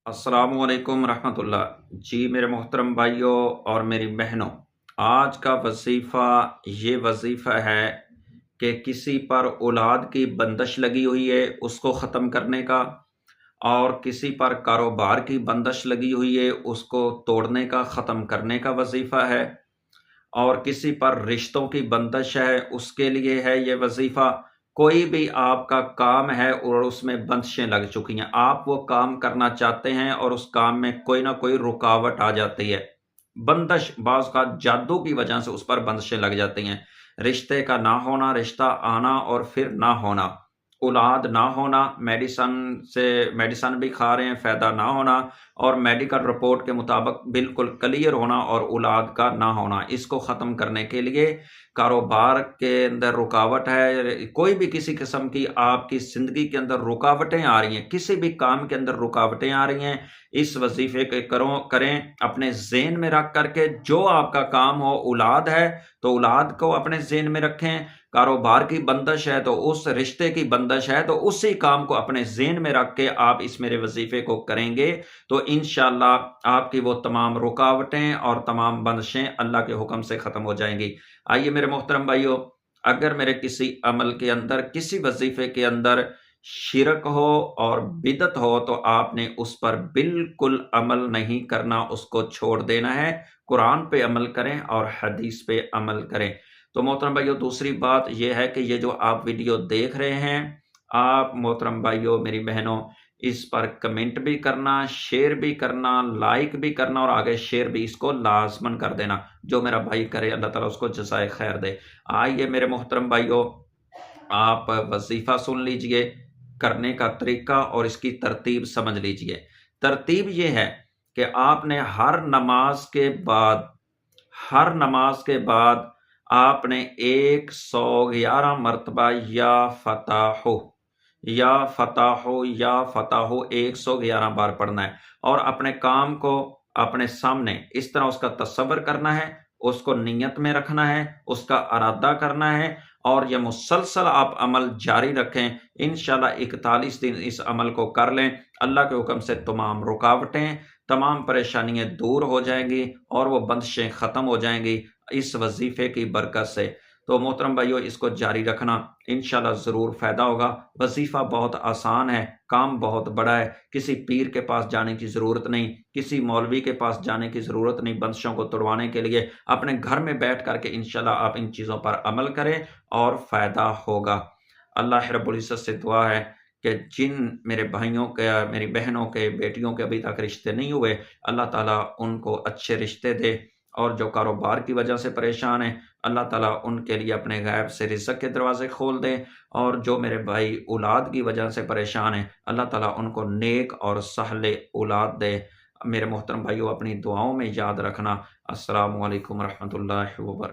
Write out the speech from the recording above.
अस्सलामु अलैकुम रहमतुल्लाह। जी मेरे मोहतरम भाइयों और मेरी बहनों, आज का वजीफ़ा ये वजीफ़ा है कि किसी पर औलाद की बंदिश लगी हुई है उसको ख़त्म करने का, और किसी पर कारोबार की बंदिश लगी हुई है उसको तोड़ने का, ख़त्म करने का वजीफ़ा है, और किसी पर रिश्तों की बंदिश है उसके लिए है ये वजीफ़ा। कोई भी आपका काम है और उसमें बंदिशें लग चुकी हैं, आप वो काम करना चाहते हैं और उस काम में कोई ना कोई रुकावट आ जाती है। बंदिश बाज़ का जादू की वजह से उस पर बंदिशें लग जाती हैं। रिश्ते का ना होना, रिश्ता आना और फिर ना होना, औलाद ना होना, मेडिसिन भी खा रहे हैं, फ़ायदा ना होना, और मेडिकल रिपोर्ट के मुताबिक बिल्कुल क्लियर होना और औलाद का ना होना। इसको ख़त्म करने के लिए कारोबार के अंदर रुकावट है, कोई भी किसी किस्म की आपकी ज़िंदगी के अंदर रुकावटें आ रही हैं, किसी भी काम के अंदर रुकावटें आ रही हैं, इस वजीफ़े के करें अपने ज़हन में रख कर के। जो आपका काम हो, औलाद है तो औलाद को अपने ज़हन में रखें, कारोबार की बंदिश है तो उस रिश्ते की बंदिश है तो उसी काम को अपने ज़हन में रख के आप इस मेरे वजीफ़े को करेंगे तो इंशाअल्लाह आपकी वो तमाम रुकावटें और तमाम बंदिशें अल्लाह के हुक्म से ख़त्म हो जाएंगी। आइए मेरे मोहतरम भाइयों, अगर मेरे किसी अमल के अंदर, किसी वजीफ़े के अंदर शिरक हो और बिदत हो तो आपने उस पर बिल्कुल अमल नहीं करना, उसको छोड़ देना है। कुरान पे अमल करें और हदीस पे अमल करें। तो मोहतरम भाइयों, दूसरी बात ये है कि ये जो आप वीडियो देख रहे हैं, आप मोहतरम भाइयों, मेरी बहनों, इस पर कमेंट भी करना, शेयर भी करना, लाइक भी करना और आगे शेयर भी इसको लाज़मन कर देना। जो मेरा भाई करे अल्लाह ताला उसको जज़ाए खैर दे। आइए मेरे मोहतरम भाइयों, आप वजीफ़ा सुन लीजिए, करने का तरीका और इसकी तरतीब समझ लीजिए। तरतीब ये है कि आपने हर नमाज के बाद आपने 111 मरतबा या फ़ताहो 111 बार पढ़ना है, और अपने काम को अपने सामने इस तरह उसका तसव्वुर करना है, उसको नियत में रखना है, उसका इरादा करना है, और यह मुसलसल आप अमल जारी रखें। इंशाअल्लाह 41 दिन इस अमल को कर लें, अल्लाह के हुक्म से तमाम रुकावटें, तमाम परेशानियां दूर हो जाएंगी और वो बंदिशें ख़त्म हो जाएंगी इस वजीफ़े की बरकत से। तो मोहतरम भाइयों, इसको जारी रखना, इंशाअल्लाह ज़रूर फ़ायदा होगा। वजीफ़ा बहुत आसान है, काम बहुत बड़ा है, किसी पीर के पास जाने की ज़रूरत नहीं, किसी मौलवी के पास जाने की ज़रूरत नहीं बंदिशों को तोड़वाने के लिए। अपने घर में बैठ कर के इंशाअल्लाह आप इन चीज़ों पर अमल करें और फ़ायदा होगा। अल्लाह रब्बुल इज़्ज़त से दुआ है कि जिन मेरे भाइयों के, मेरी बहनों के, बेटियों के अभी तक रिश्ते नहीं हुए, अल्लाह ताला उनको अच्छे रिश्ते दे, और जो कारोबार की वजह से परेशान हैं, अल्लाह ताला उनके लिए अपने गैब से रिज़्क़ के दरवाज़े खोल दे, और जो मेरे भाई औलाद की वजह से परेशान हैं, अल्लाह ताला उनको नेक और सहले औलाद दे। मेरे मोहतरम भाइयों, अपनी दुआओं में याद रखना। अस्सलामु अलैकुम रहमतुल्लाहि व बरकातहू।